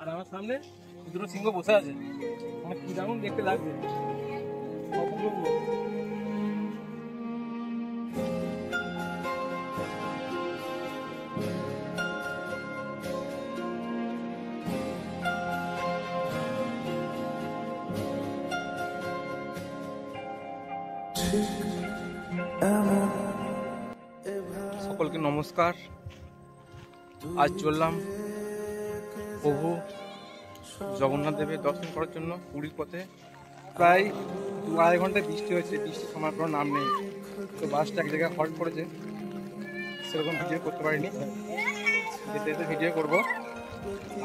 আর আমার সামনে দুটো সিংহ বসে আছে, মানে কি দারুণ দেখতে লাগবে। অপূর্ব। সকলকে নমস্কার। আজ চললাম প্রভু জগন্নাথ দেবের দর্শন করার জন্য পুরীর পথে। প্রায় 2-2.5 ঘন্টায় বৃষ্টি হয়েছে, বৃষ্টি থামার কোনো নাম নেই। তো বাসটা এক জায়গায় হল্ট করেছে, সেরকম ভিডিও করতে পারিনি, যেতে যেতে ভিডিও করবো।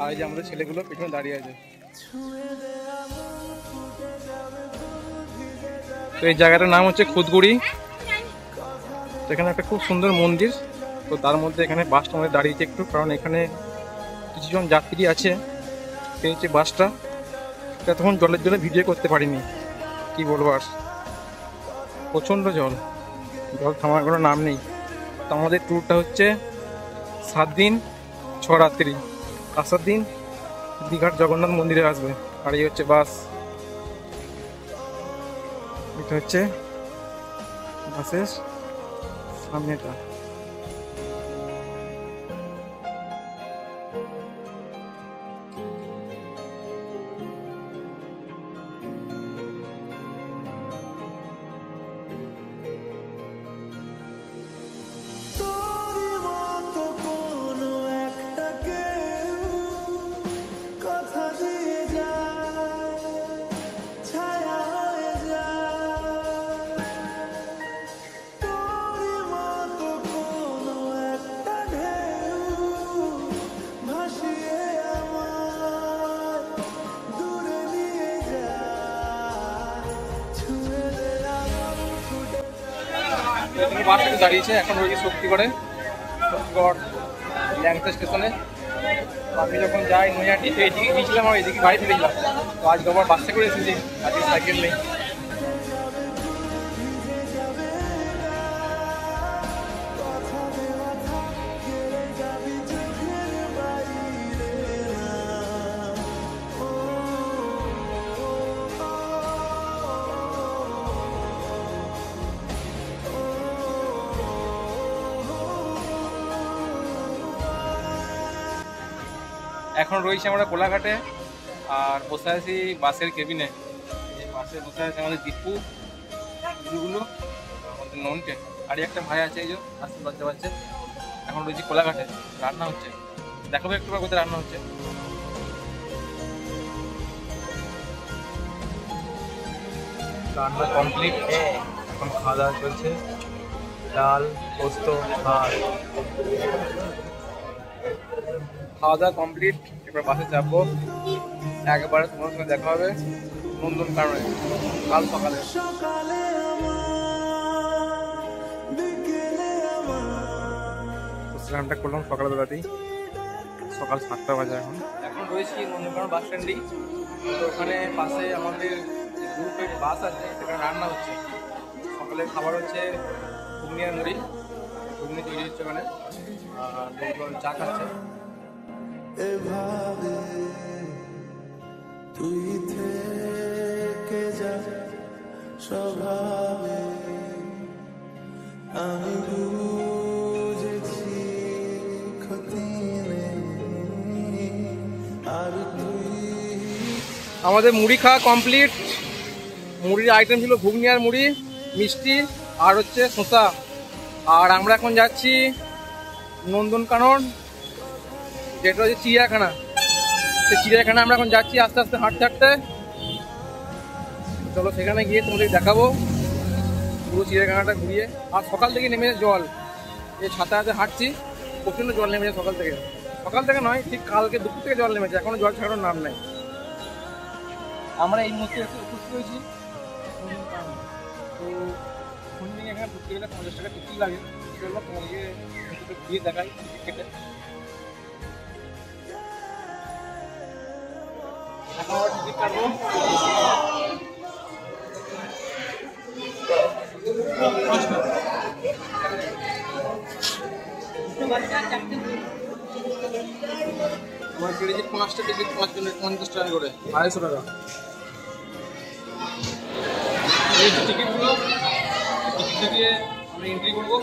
আর এই যে আমাদের ছেলেগুলো পেছনে দাঁড়িয়ে আছে। তো এই জায়গাটার নাম হচ্ছে খুদগুড়ি। এখানে একটা খুব সুন্দর মন্দির, তো তার মধ্যে এখানে বাসটা আমাদের দাঁড়িয়েছে একটু, কারণ এখানে কিছুজন যাত্রী আছে। পেয়েছে বাসটা, তখন জলের জন্য ভিডিও করতে পারিনি, কি বলবো। আর প্রচণ্ড জল, জল থামার কোনো নাম নেই। তো আমাদের ট্যুরটা হচ্ছে 7 দিন 6 রাত্রি। আসার দিন দীঘার জগন্নাথ মন্দিরে আসবে। আর এই হচ্ছে বাস, এটা হচ্ছে বাসের সামনেটা। বাসটা দাঁড়িয়েছে, এখন রয়েছে শক্তিগড়ে, শক্তিগড় ল্যাংটা স্টেশনে। আমি যখন যাই নৈহাটিতে এদিকে গিয়েছিলাম, আর এদিকে বাড়ি ফিরেছিলাম। তো আজকে আবার বাসে করে এসেছি, আজকে সাইকেল নেই। এখন রয়েছে আমরা কোলাঘাটে, আর বসে আছি বাসের কেবিনে। এই বাসে বসে আছে আমাদের দীপু, দিদিগুলো, আমাদের ননকে, আর একটা ভাই আছে, এই যে আসতে লজ্জা পাচ্ছে। এখন রয়েছি কোলাঘাটে, রান্না হচ্ছে, দেখাবো একটু কোথায় রান্না হচ্ছে। রান্না কমপ্লিট, এখন খাওয়া দাওয়া চলছে। ডাল, পোস্ত, ভাত, খাওয়া দাওয়া কমপ্লিট। এবার বাসে চাপবো, একবারে তোমার সঙ্গে দেখা হবে নন্দনকাননে কাল সকালে। স্নানটা করলাম সকালবেলাতেই, সকাল 7টা বাজে। এখন রয়েছি নন্দনকানন বাস স্ট্যান্ডেই। তো ওখানে পাশে আমাদের গ্রুপের বাস আছে, সেখানে রান্না হচ্ছে। সকালের খাবার হচ্ছে ঘুগনি আর মুড়ি, ঘুগনি তৈরি হচ্ছে ওখানে, আর লোকজন চা খাচ্ছে। এভাবে তুই থেকে যা স্বভাবে, আমি বুঝেছি ক্ষতি নেই। আর তুই আমাদের মুড়ি খাওয়া কমপ্লিট। মুড়ির আইটেম ছিল ঘুগনি আর মুড়ি, মিষ্টি, আর হচ্ছে শসা। আর আমরা এখন যাচ্ছি নন্দনকানন, যেটা হচ্ছে চিড়িয়াখানা। সেই চিড়িয়াখানা আমরা এখন যাচ্ছি আস্তে আস্তে হাঁটতে হাঁটতে। চলো সেখানে গিয়ে তোমাদের দেখাবো পুরো চিড়িয়াখানাটা ঘুরিয়ে। আর সকাল থেকে নেমেছে জল, এই ছাতা হাতে হাঁটছি, প্রচণ্ড জল নেমেছে সকাল থেকে। সকাল থেকে নয়, ঠিক কালকে দুপুর থেকে জল নেমেছে, এখনো জল ছাড়ানোর নাম নেই। আমরা এই মুহূর্তে উপস্থিত হয়েছি। তো ফোনদিন এখানে ঢুকতে গেলে 50 টাকা টিকিট লাগে। চলো তোমাদেরকে দিয়ে দেখাই টিকিটে। এখন আমরা টিকিট কাটবো। আমার কেটেছে 5টা টিকিট, 5 জনের 50 টাকা করে, 250 টাকা। এই যে টিকিটগুলো, টিকিট দিয়ে আমরা এন্ট্রি করবো।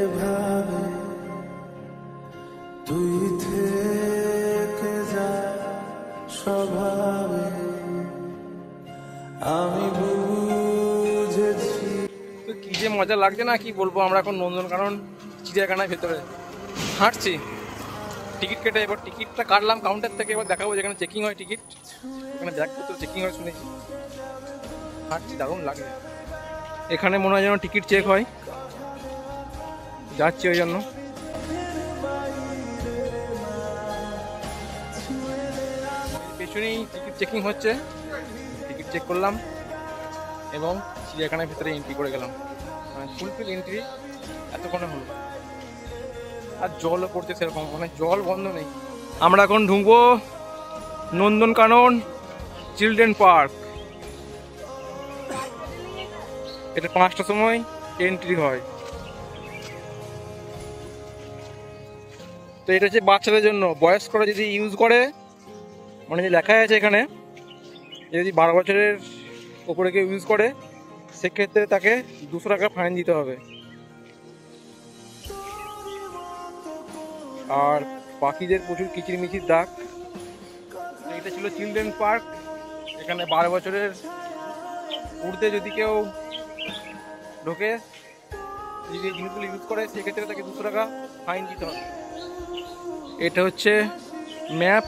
এভাবে তুই থেকে যা স্বভাবে আমি বুঝেছি। তো কি যে মজা লাগছে না, কি বলবো। আমরা এখন নন্দনকানন চিড়িয়াখানার ভেতরে হাঁটছি টিকিট কেটে। এবার টিকিটটা কাটলাম কাউন্টার থেকে, এবার দেখাবো যেখানে চেকিং হয় টিকিট, এখানে ব্যাগপত্র চেকিং হয় শুনেছি। হাঁটছি, দারুণ লাগে। এখানে মনে হয় যেন টিকিট চেক হয়, যাচ্ছি ওই জন্য। পেছনেই টিকিট চেকিং হচ্ছে, টিকিট চেক করলাম এবং চিড়িয়াখানার ভিতরে এন্ট্রি করে গেলাম। মানে ফুলফিল এন্ট্রি এতক্ষণে হলো। আর জলও পড়ছে সেরকম, মানে জল বন্ধ নেই। আমরা এখন ঢুকবো নন্দনকানন চিলড্রেন পার্ক। এটা 5টার সময় এন্ট্রি হয়। তো এটা হচ্ছে বাচ্চাদের জন্য। বয়স্করা যদি ইউজ করে, মানে যে লেখা আছে এখানে, যদি 12 বছরের ওপরে কেউ ইউজ করে সেক্ষেত্রে তাকে 200 টাকা ফাইন দিতে হবে। আর পাখিদের প্রচুর কিচিরমিচির ডাক। এটা ছিল চিলড্রেন পার্ক। এখানে 12 বছরের ঊর্ধ্বে যদি কেউ ঢোকে, যদি এই জিনিসগুলো ইউজ করে সেক্ষেত্রে তাকে 200 টাকা ফাইন দিতে হবে। এটা হচ্ছে ম্যাপ।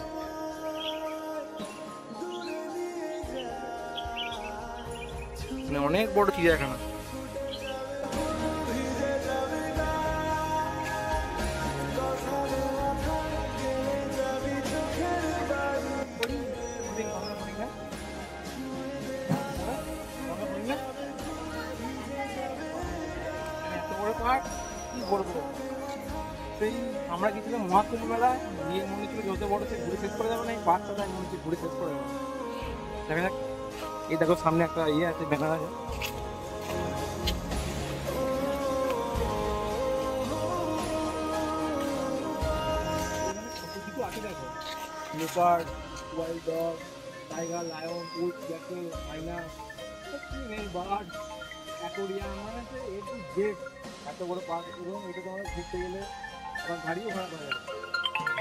মানে অনেক বড় চিড়িয়াখানা। কি বলবো, সেই আমরা গেছিলাম মহাকুম্ভ মেলায়, গিয়ে মনে ছিল যত বড় সে ঘুরে শেষ করে যাবে না, এই পার্কটা মনে হচ্ছে ঘুরে শেষ করে যাবে। দেখা যাক। এই দেখো সামনে একটা ইয়ে আছে, ব্যানার আছে। কিছু আছে দেখো, leopard, wild dog, tiger, lion, wood, jackal, hyena, bird, aquarium, মানে এ টু জেড। এত বড় পার্ক এবং এটা তোমার ঘুরতে গেলে আমার গাড়িও ভাড়া করা যাবে।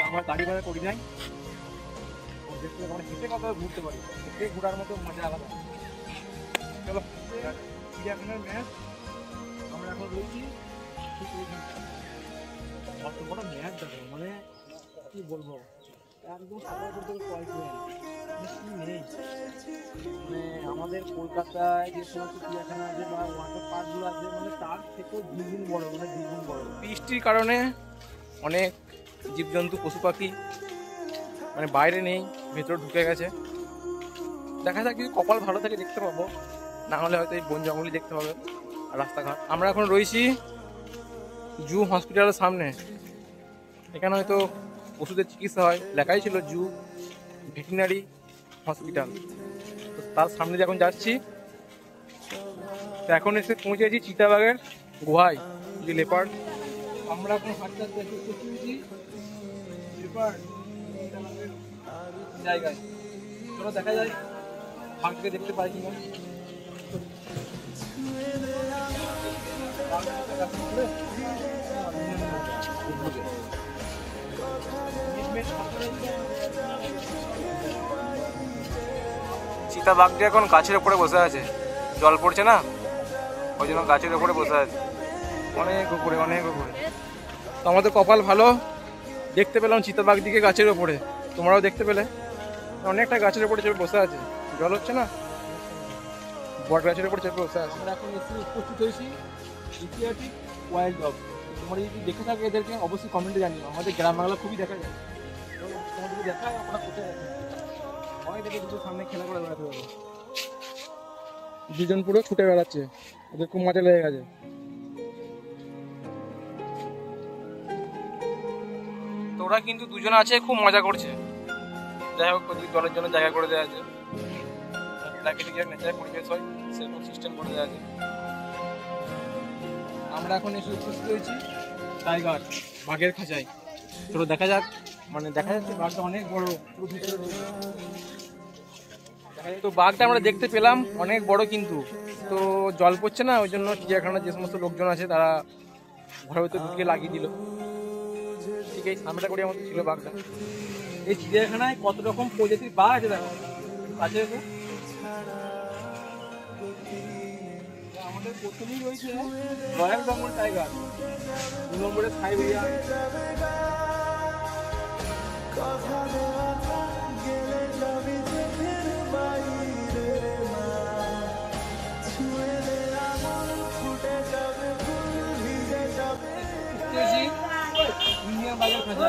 আমার গাড়ি ভাড়া করি নাই, দেখতে আমরা হেঁটে কথা ঘুরতে পারি, হেঁটে ঘোরার মতো মজা আলাদা। চলো, চিড়িয়াখানার ম্যাচ আমরা এখন রয়েছি ঠিক ওইখানটা। অত বড় ম্যাচ দেখো, মানে কি বলবো, একদম সবাই করতে কি নেই। মানে আমাদের কলকাতায় যে সমস্ত চিড়িয়াখানা আছে বা ওয়াটার পার্কগুলো আছে, মানে তার থেকেও দ্বিগুণ বড়, মানে দ্বিগুণ বড়। বৃষ্টির কারণে অনেক জীবজন্তু পশু পাখি মানে বাইরে নেই, ভেতরে ঢুকে গেছে। দেখা যাক, যদি কপাল ভালো থাকে দেখতে পাবো, না হলে হয়তো এই বন জঙ্গলই দেখতে হবে আর রাস্তাঘাট। আমরা এখন রয়েছি জু হসপিটালের সামনে। এখানে হয়তো পশুদের চিকিৎসা হয়, লেখাই ছিল জু ভেটেরিনারি হসপিটাল। তো তার সামনে দিয়ে এখন যাচ্ছি। তো এখন এসে পৌঁছেছি চিতাবাঘের গুহায়, যে লেপার্ড। আমরা এখন হাঁটতে হাঁটতে জায়গায়, চলো দেখা যায় ভাগ্যে দেখতে পাই কিনা। চিতাবাঘটি এখন গাছের উপরে বসে আছে, জল পড়ছে না ওই জন্য গাছের উপরে বসে আছে, অনেক উপরে অনেক উপরে। তো আমাদের কপাল ভালো, দেখতে পেলাম চিতাবাঘটিকে গাছের ওপরে। তোমরাও দেখতে পেলে, অনেকটা গাছের উপরে চেপে বসে আছে, জল হচ্ছে না, বট গাছের উপরে চেপে বসে আছে। আমরা এখন এসে উপস্থিত হয়েছি এশিয়াটিক ওয়াইল্ড ডগ। তোমরা যদি দেখে থাকো এদেরকে অবশ্যই কমেন্টে জানিও। আমাদের গ্রাম বাংলা খুবই দেখা যায়, তোমার যদি দেখা হয় আমরা কোথায় হয় দেখে দুটো সামনে খেলা করে বেড়াতে পারবো। দুজন পুরো ছুটে বেড়াচ্ছে, ওদের খুব মজা লেগে গেছে। তো ওরা কিন্তু দুজন আছে, খুব মজা করছে। যাই হোক, ওদিকে জলের জন্য জায়গা করে দেওয়া আছে, প্রাকৃতিক নেচার পরিবেশ হয় সেরকম সিস্টেম করে দেওয়া আছে। আমরা এখন এসে উপস্থিত হয়েছি টাইগার বাঘের খাঁচায়। চলো দেখা যাক, মানে দেখা যাচ্ছে বাঘটা অনেক বড়, পুরো ভিতরে রয়েছে। তো বাঘটা আমরা দেখতে পেলাম অনেক বড়, কিন্তু তো জল পড়ছে না, ওই জন্য চিড়িয়াখানার যে সমস্ত লোকজন আছে তারা ঘরের ভিতরে ঢুকিয়ে লাগিয়ে দিল। ঠিক আছে, সামনেটা করে আমাদের ছিল বাঘটা। এই চিড়িয়াখানায় কত রকম প্রজাতির বাঘ আছে দেখো, আছে তো। আমাদের প্রথমেই রয়েছে রয়্যাল বেঙ্গল টাইগার, 2 নম্বরে সাইবেরিয়ান। ইন্ডিয়ান বাঘের খাঁচা,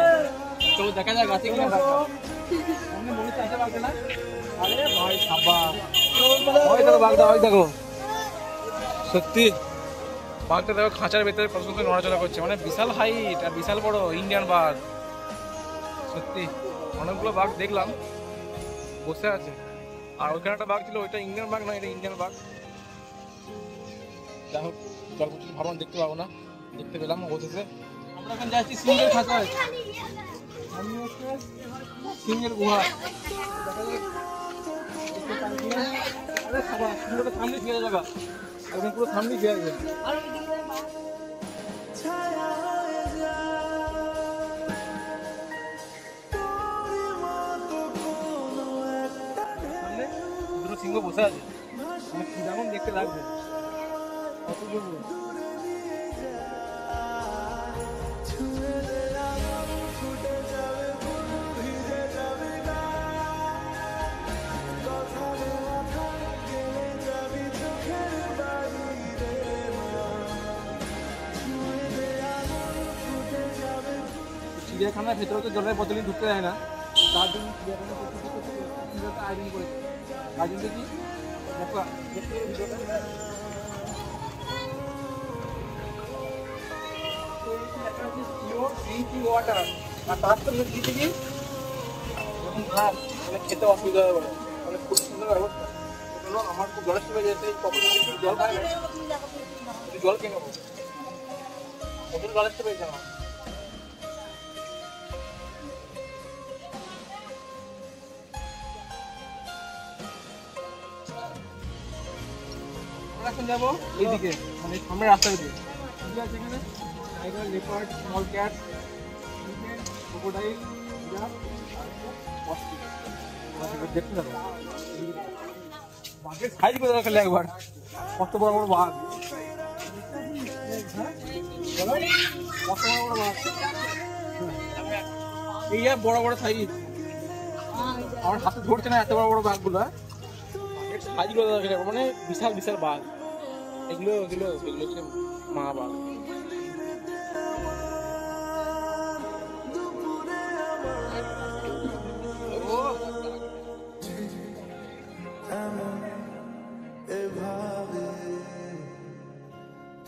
তো দেখা যাক আছে কিনা বাঘটা। সামনে মনে হচ্ছে আছে বাঘটা না? আরে ভাই সাবাস, ওই দেখো বাঘটা, ওই দেখো। সত্যি বাঘটা দেখো খাঁচার ভেতরে কত সুন্দর নড়াচড়া করছে, মানে বিশাল হাইট আর বিশাল বড় ইন্ডিয়ান বাঘ। সত্যি অনেকগুলো বাঘ দেখলাম বসে আছে, আর ওইখানে একটা বাঘ ছিল, ওইটা ইন্ডিয়ান বাঘ না, এটা ইন্ডিয়ান বাঘ। যাই হোক, জলপথের ভ্রমণ দেখতে পাবো না, দেখতে পেলাম অবশেষে। আমরা এখন যাচ্ছি সিংহের খাঁচায়, আমি হচ্ছে সিংহের গুহা। আরে খাবার পুরোটা সামনে ফিরে যাবে, একদম পুরো সামনে ফিরে যাবে। দুটো সিংহ বসে আছে, মানে কি যেমন দেখতে লাগবে, কত বলবো। চিড়িয়াখানার ভেতরে তো জলের বোতলই ঢুকতে দেয় না, তার জন্য চিড়িয়াখানা আয়োজন করেছে। তার জন্য কি ওয়াটার, আর তার সঙ্গে দিতে কি ভাত, মানে খেতে অসুবিধা হবে, মানে খুব সুন্দর ব্যবস্থা। আমার খুব জলের সময় যেতে কখন জল খায় না, জল খেয়ে নেবো, কখন জলের সময় পেয়েছে আমার। আমরা এখন যাবো এইদিকে, মানে সামনে রাস্তার দিকে। ঠিক আছে, এখানে tiger, leopard, small cat, crocodile, giraffe, দেখতে যাবো। বাঘের সাইজ করে দেখালে একবার, কত বড় বড় বাঘ, কত বড় বড় বাঘ, এই বড় বড় সাইজ। আমার হাতে ধরছে না এত বড় বড় বাঘগুলো, সাইজ করে দেখালে মানে বিশাল বিশাল বাঘ। এগুলো এগুলো এগুলো হচ্ছে মা বাঘ।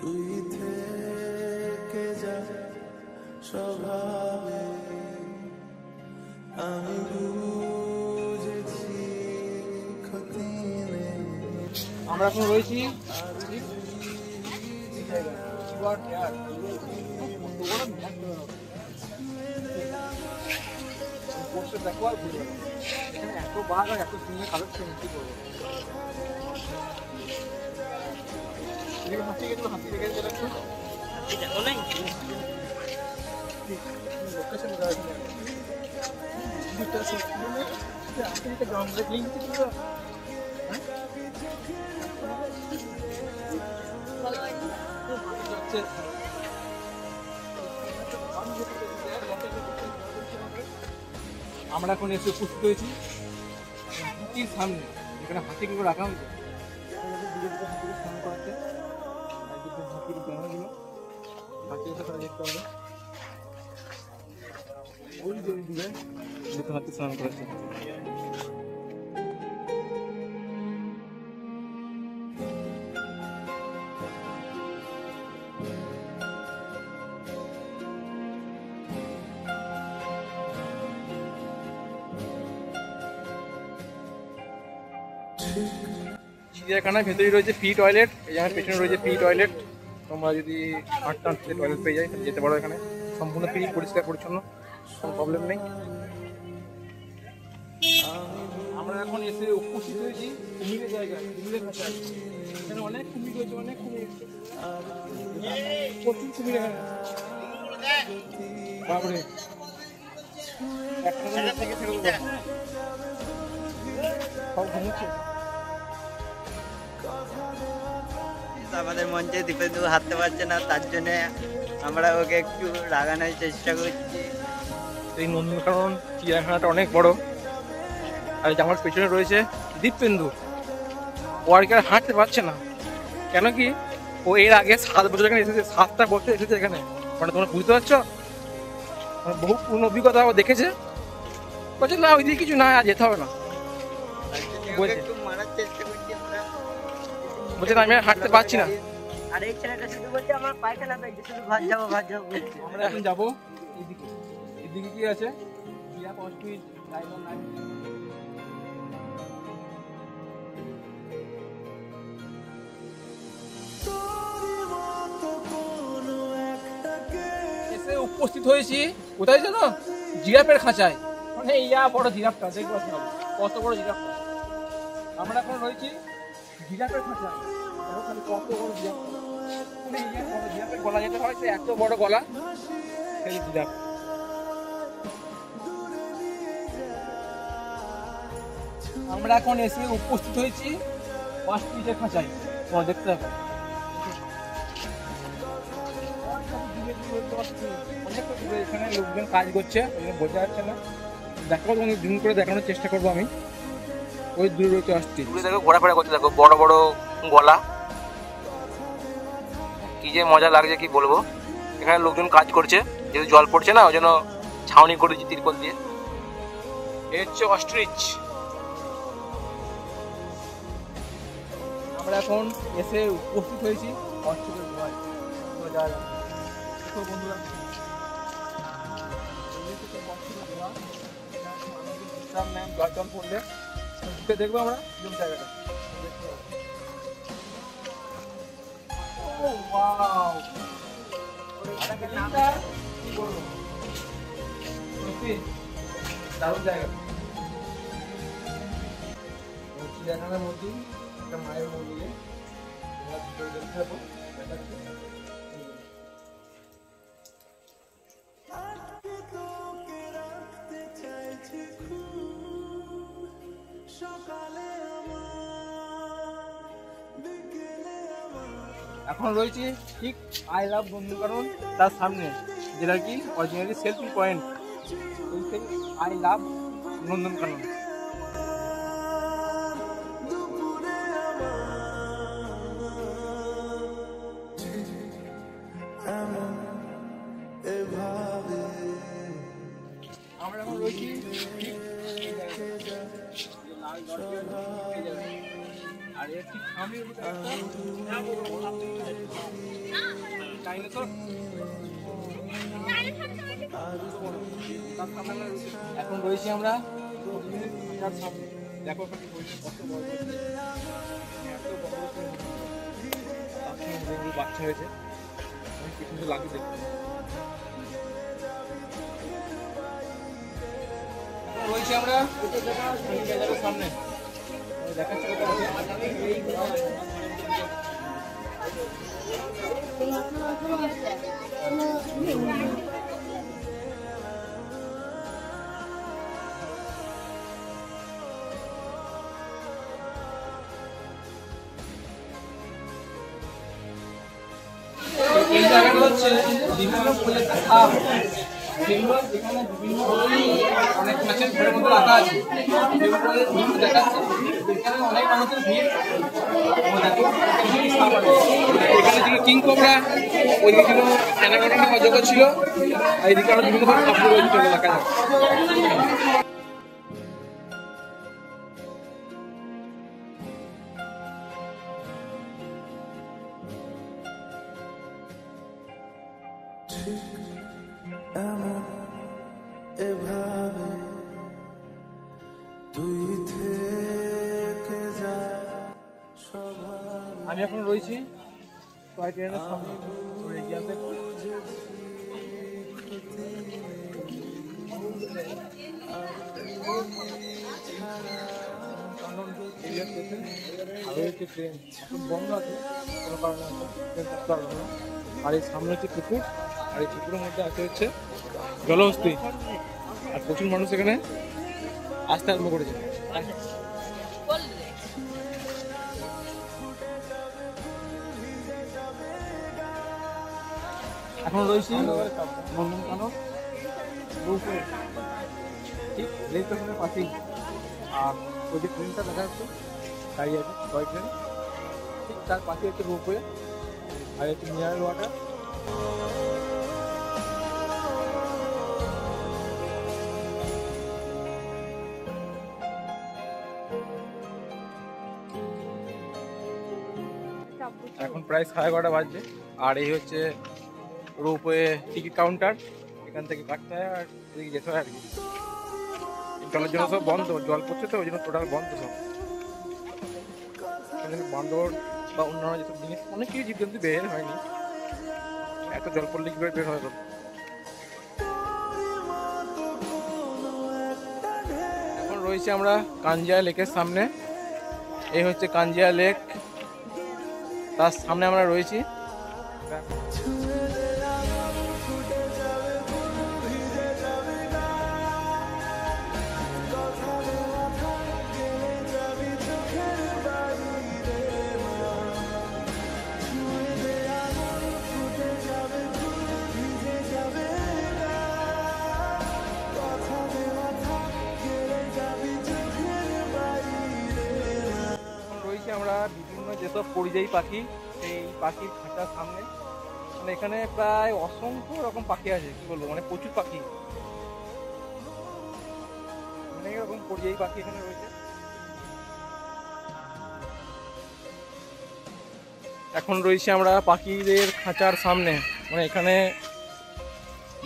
তুই থেকে যা স্বভাবে, আমি বুঝেছি ক্ষতি নেই। আমরা এখন রয়েছি দেখো, আর ভুলে গেল এখানে এত বাঘ আর এত সিংহের কালেকশন, কি করবো। হাতি গেছিল, হাতি দেখে চলে একটু আমরা এখন এসে উপস্থিত হয়েছি হাতির সামনে, এখানে হাতিগুলো রাখা হয়েছে। স্নান করাচ্ছে হাতির জানাগুলো, হাতির সাথে দেখতে হবে ওই যে দূরে দুটো হাতি স্নান করেছে। চিড়িয়াখানার ভেতরেই রয়েছে পি টয়লেট, এই আমার পেছনে রয়েছে পি টয়লেট, তোমরা যদি হাঁটতে হাঁটতে টয়লেট পেয়ে যায় তাহলে যেতে পারো। এখানে সম্পূর্ণ ফ্রি, পরিষ্কার পরিচ্ছন্ন, কোনো প্রবলেম নেই। আমরা এখন এসে উপস্থিত হয়েছি কুমিরের জায়গায়, কুমিরের খাঁচায়। এখানে অনেক কুমির রয়েছে, অনেক কুমির, প্রচুর কুমির এখানে। বাবরে, একটা থেকে ছেড়ে দেবো, সব ঘুমোচ্ছে। আমাদের মঞ্চে দীপেন্দু হাঁটতে পারছে না, তার জন্য আমরা ওকে একটু লাগানোর চেষ্টা করছি। এই নন্দনকানন চিড়িয়াখানাটা অনেক বড়। আর আমার পেছনে রয়েছে দীপেন্দু। ও আর কি আর হাঁটতে পারছে না, কেন কি ও এর আগে 7 বছর এখানে এসেছে, 7টা বছর এসেছে এখানে। মানে তোমরা বুঝতে পারছো, মানে বহু পূর্ণ অভিজ্ঞতা ও দেখেছে। বলছে না ওইদিকে কিছু না, আর যেতে হবে না। ওকে একটু মারার চেষ্টা করছি আমরা। বলছে না আমি আর হাঁটতে পারছি না। আর এই ছেলেটা শুধু বলছে আমার পায়খানা পেয়েছে, শুধু ঘর যাবো ঘর যাবো বলছে। আমরা এখন যাবো এইদিকে। এদিকে কি আছে? Giraffe, ostrich, tiger, lion. এসে উপস্থিত হয়েছি কোথায় জানো? জিরাফের খাঁচায়। মানে ইয়া বড় জিরাফটা, দেখবো কত বড় জিরাফটা। আমরা এখন রয়েছি জিরাফের খাঁচায়। দেখো খালি কত বড় জিরাফ, মানে ইয়া বড় জিরাফের গলা যেতে হয়, সে এত বড় গলা সেই জিরাফ। আমরা এখন এসে উপস্থিত হয়েছি অস্ট্রিচের খাঁচায়, তোমরা দেখতে পাবে। অনেকটা দূরে, এখানে লোকজন কাজ করছে, ওই জন্য বোঝা যাচ্ছে না। দেখাবো তোমাকে, জুম করে দেখানোর চেষ্টা করবো আমি। ওই দূরে রয়েছে অস্ট্রিচ, দূরে দেখো ঘোরাফেরা করতে, দেখো বড় বড় গলা, কি যে মজা লাগছে কি বলবো। এখানে লোকজন কাজ করছে, যেহেতু জল পড়ছে না ওই জন্য ছাউনি করেছি তিরপল দিয়ে। এই হচ্ছে অস্ট্রিচ। আমরা এখন এসে উপস্থিত হয়েছি অস্ট্রিচের গুহায়। বন্ধুরা বিশ্রাম নেন, জল পড়লে ঢুকে দেখবো আমরা জল জায়গাটা। দারুণ জায়গা। চিড়িয়াখানার মধ্যেই একটা মায়ের মন্দিরে ভিতরে দেখতে যাবো। এখন রয়েছে ঠিক আই লাভ নন্দনকানন তার সামনে, যেটা কি originally selfie point. I love Nandankanan. আমরা এখন রয়েছি ঠিক এই জায়গায়, লাল দরজা এই জায়গায়। আর এর ঠিক সামনে ডাইনোসর। এখন রয়েছি আমরা সামনে, দেখো কত বড় বাচ্চা হয়েছে, অনেক কি সুন্দর লাগে দেখতে। রয়েছি আমরা সামনে, দেখাচ্ছি এই জায়গাটা হচ্ছে বিভিন্ন প্রজাতির সাপ, যেগুলো এখানে বিভিন্ন অনেক মাছের ঘরের মধ্যে রাখা আছে, যেগুলো দেখাচ্ছে। এখানে অনেক মানুষের ভিড়। এখানে ছিল কিং কোবরা, ওইদিকে ছিল অ্যানাকোন্ডা অজগর ছিল, আর এদিকে আরো বিভিন্ন ধরনের সাপ রয়েছে দেখা যায়। আমি এখন রয়েছি টয় ট্রেনের সামনে এগিয়ে আসে ট্রেন এখন বন্ধ আছে কোনো কারণে ট্রেন থাকতে পারবে না। আর এই সামনে হচ্ছে পুকুর, আর এই পুকুরের মধ্যে আছে হচ্ছে জলহস্তি, আর প্রচুর মানুষ এখানে আসতে আরম্ভ করেছে। এখন রয়েছি নন্দনকানন ঠিক রেল স্টেশনের পাশেই। আর ওই যে ট্রেনটা দেখা যাচ্ছে দাঁড়িয়ে আছে টয় ট্রেন, ঠিক তার পাশে হচ্ছে রোপওয়ে আর হচ্ছে মিনারেল ওয়াটার। এখন প্রায় 11:30 বাজছে, আর এই হচ্ছে রোপওয়ে টিকিট কাউন্টার। এখান থেকে কাটতে হয় আর এদিকে যেতে হয় আর কি। জলের জন্য সব বন্ধ, জল পড়ছে তো ওই জন্য টোটাল বন্ধ সব। বান্দর বা অন্যান্য যেসব জিনিস অনেক কিছু জীবজন্তু বের হয়নি, এত জল পড়লে কি করে বের হয়? এখন রয়েছে আমরা কাঞ্জিয়া লেকের সামনে। এই হচ্ছে কাঞ্জিয়া লেক, তার সামনে আমরা রয়েছি। আমরা বিভিন্ন যেসব পরিযায়ী পাখি, সেই পাখির খাঁচার সামনে, মানে এখানে প্রায় অসংখ্য রকম পাখি আছে, কি বলবো, মানে প্রচুর পাখি, অনেক রকম পরিযায়ী পাখি এখানে রয়েছে। এখন রয়েছে আমরা পাখিদের খাঁচার সামনে, মানে এখানে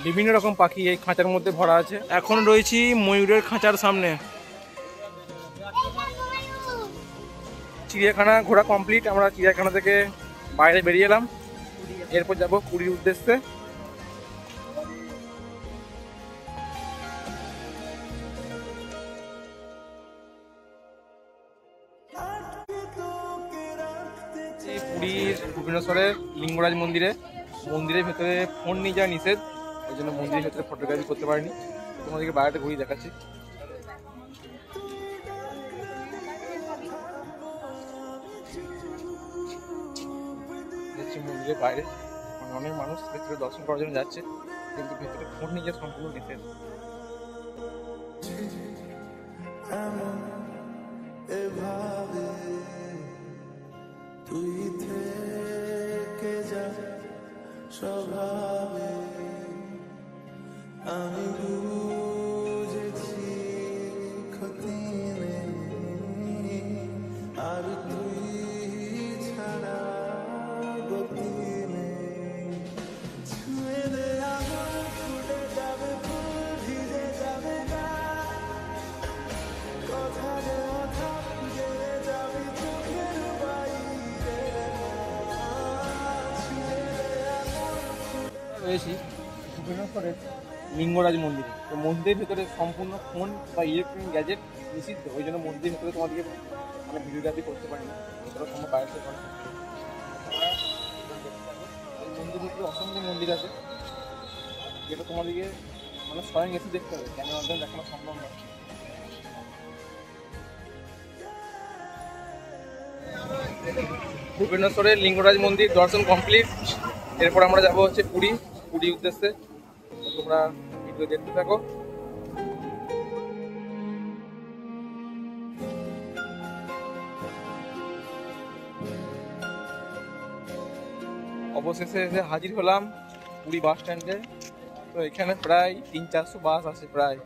বিভিন্ন রকম পাখি এই খাঁচার মধ্যে ভরা আছে। এখন রয়েছি ময়ূরের খাঁচার সামনে। চিড়িয়াখানা ঘোরা কমপ্লিট, আমরা চিড়িয়াখানা থেকে বাইরে বেরিয়ে এলাম, এরপর যাব পুরীর উদ্দেশ্যে। পুরীর ভুবনেশ্বরের লিঙ্গরাজ মন্দিরের ভেতরে ফোন নিয়ে যাওয়া নিষেধ, ওই জন্য মন্দিরের ভেতরে ফটোগ্রাফি করতে পারিনি। তোমাদেরকে বাইরেটা ঘুরিয়ে দেখাচ্ছি। মন্দিরের বাইরে মানে অনেক মানুষ ভেতরে দর্শন করার জন্য যাচ্ছে, কিন্তু ভেতরে ফোন নিয়ে যাওয়া সম্পূর্ণ নিষেধ। তুই থেকে যা স্বভাবে, আমি বুঝেছি ক্ষতি নেই, আর তুই ছাড়া গতি নেই। ছুঁয়ে দে আমার, ফুটে যাবে ফুল, ভিজে যাবে গা, কথা দে কথা গেলে যাবি চোখের বাইরে। রয়েছি ভুবনেশ্বরের লিঙ্গরাজ মন্দিরে। তো মন্দিরের ভেতরে সম্পূর্ণ ফোন বা ইলেকট্রনিক গ্যাজেট নিষিদ্ধ, ওই জন্য মন্দিরের ভেতরে তোমাদেরকে মানে ভিডিওগ্রাফি করতে পারিনি, এছাড়া তোমার বাইরে করে। মন্দির ভিতরে অসংখ্য মন্দির আছে, যেটা তোমাদেরকে মানে স্বয়ং এসে দেখতে হবে, ক্যামেরার মাধ্যমে দেখানো সম্ভব নয়। ভুবনেশ্বরের লিঙ্গরাজ মন্দির দর্শন কমপ্লিট, এরপর আমরা যাবো হচ্ছে পুরী উদ্দেশ্যে। তোমরা ভিডিও দেখতে থাকো। অবশেষে এসে হাজির হলাম পুরী বাস স্ট্যান্ডে। তো এখানে প্রায় 300-400 বাস আছে প্রায়,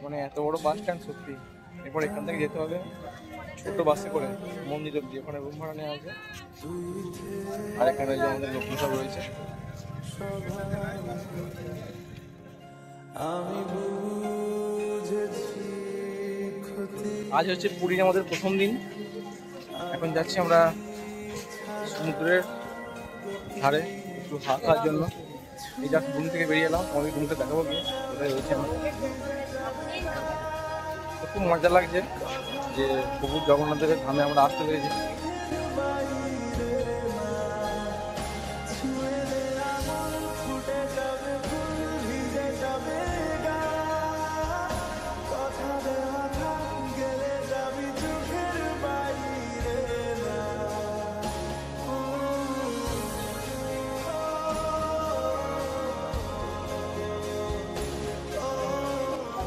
মানে এত বড় বাস স্ট্যান্ড সত্যি। এরপর এখান থেকে যেতে হবে ছোট বাসে করে মন্দির অব্দি, ওখানে রুম ভাড়া নেওয়া আছে। আর এখানে যে আমাদের লোকজন সব রয়েছে। আজ হচ্ছে পুরীর আমাদের প্রথম দিন। এখন যাচ্ছি আমরা সমুদ্রের ধারে একটু হাত খাওয়ার জন্য। এই জাস্ট রুম থেকে বেরিয়ে এলাম, আমি রুমটা দেখাবো গিয়ে কোথায় রয়েছে আমার। খুব মজা লাগছে যে প্রভু জগন্নাথের ধামে আমরা আসতে পেরেছি।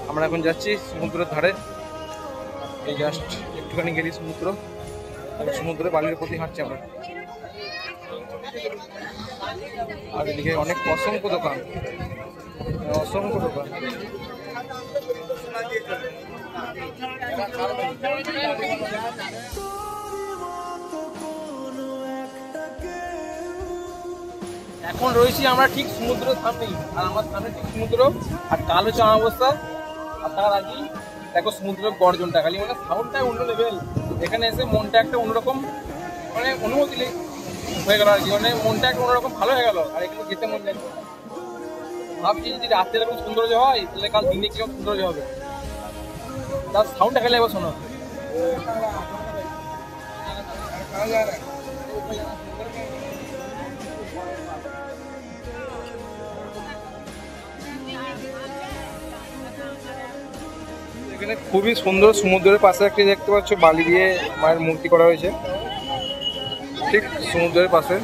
আমরা এখন যাচ্ছি সমুদ্রের ধারে। এই জাস্ট একটুখানি গেলি সমুদ্র, সমুদ্রে বালির প্রতি হাঁটছি আমরা। আর এদিকে অনেক অসংখ্য দোকান, অসংখ্য দোকান। এখন রয়েছি আমরা ঠিক সমুদ্রের সামনেই, আর আমার সামনে ঠিক সমুদ্র, আর কাল হচ্ছে অমাবস্যা। আর তার আগেই দেখো সমুদ্রের গর্জনটা, খালি মানে সাউন্ডটাই অন্য লেভেল। এখানে এসে মনটা একটা অন্যরকম মানে অনুভূতি হয়ে গেল আর কি, মানে মনটা একটা অন্যরকম ভালো হয়ে গেল। আর এখানে যেতে মন যাচ্ছে, ভাবছি যদি রাত্রে এরকম সৌন্দর্য হয় তাহলে কাল দিনে কিরকম সৌন্দর্য হবে। তার সাউন্ডটা খেলে এবার শোনো। এখানে খুবই সুন্দর সমুদ্রের পাশে একটি দেখতে পাচ্ছ বালি দিয়ে মায়ের মূর্তি করা হয়েছে, ঠিক সমুদ্রের পাশে।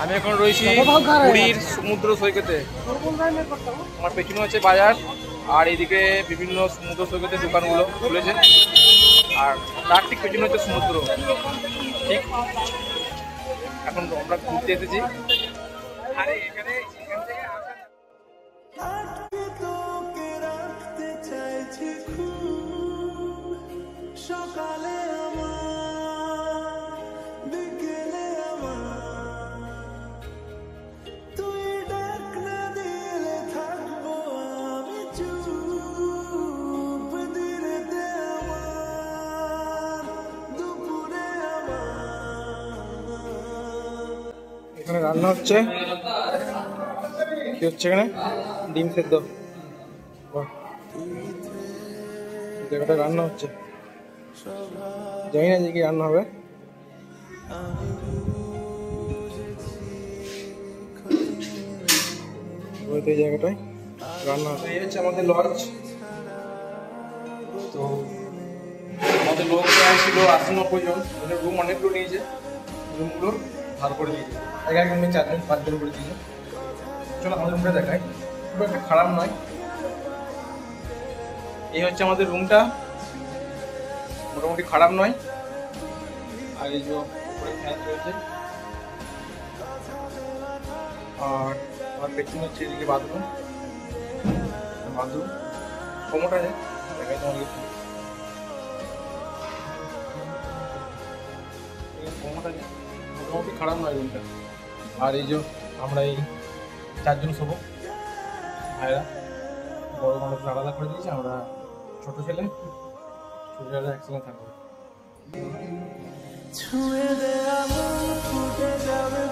আমি এখন রয়েছি পুরীর সমুদ্র সৈকতে। আমার পেছনে হচ্ছে বাজার, আর এইদিকে বিভিন্ন সমুদ্র সৈকতের দোকানগুলো খুলেছে, আর তার ঠিক পেছনে হচ্ছে সমুদ্র। ঠিক এখন আমরা ঘুরতে এসেছি। আরে এখানে সকালে আমার বিকেলে আমার তুই ডাক না দিলে থাকবো আমি চুপ, দিনেতে আমার দুপুরে আমার। এখানে রান্না হচ্ছে, কি হচ্ছে এখানে? ডিম সেদ্ধ। জায়গাটা রান্না হচ্ছে, জানি না যে কি রান্না হবে। এই জায়গাটায় রান্না হচ্ছে। এই হচ্ছে আমাদের লজ। তো আমাদের লোক ছিল 80-90 জন, রুম অনেকগুলো নিয়েছে, রুমগুলো ভাগ করে দিয়েছে। এক এক রুমে 4-5 জন করে দিয়েছে। চলো আমাদের রুমটা দেখাই, খুব একটা খারাপ নয়। এই হচ্ছে আমাদের রুমটা, মোটামুটি খারাপ নয়। আর এই যে উপরে ফ্যান রয়েছে, আর আমার পেছনে হচ্ছে এদিকে বাথরুম। কমোটা আছে, দেখাই তোমাকে। কমোটা আছে, মোটামুটি খারাপ নয় রুমটা। আর এই যে আমরা এই 4 জন শোবো, ভাইরা। বড় মানুষ আলাদা করে দিয়েছে, আমরা ছোট ছেলে একসঙ্গে থাকবো। ছুঁয়ে দে আমার ফুটে যাবে।